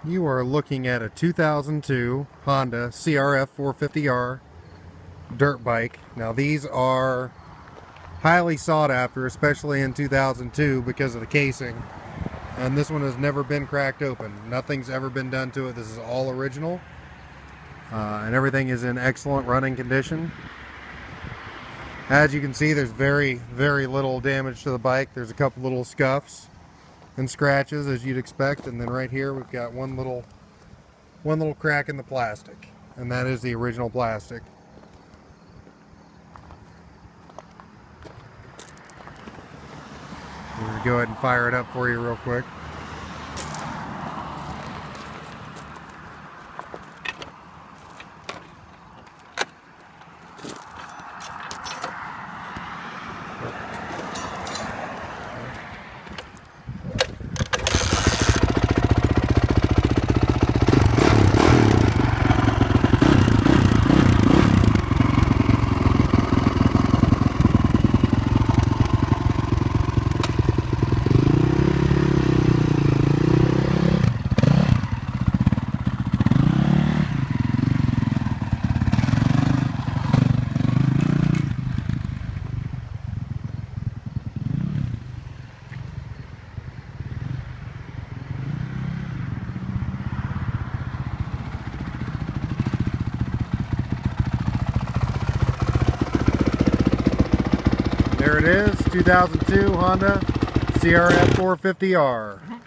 You are looking at a 2002 Honda CRF 450R dirt bike. Now these are highly sought after, especially in 2002 because of the casing. And this one has never been cracked open. Nothing's ever been done to it. This is all original. And everything is in excellent running condition. As you can see, there's very, very little damage to the bike. There's a couple little scuffs and scratches as you'd expect, and then right here we've got one little crack in the plastic, and that is the original plastic. I'm going to go ahead and fire it up for you real quick. There it is, 2002 Honda CRF 450R.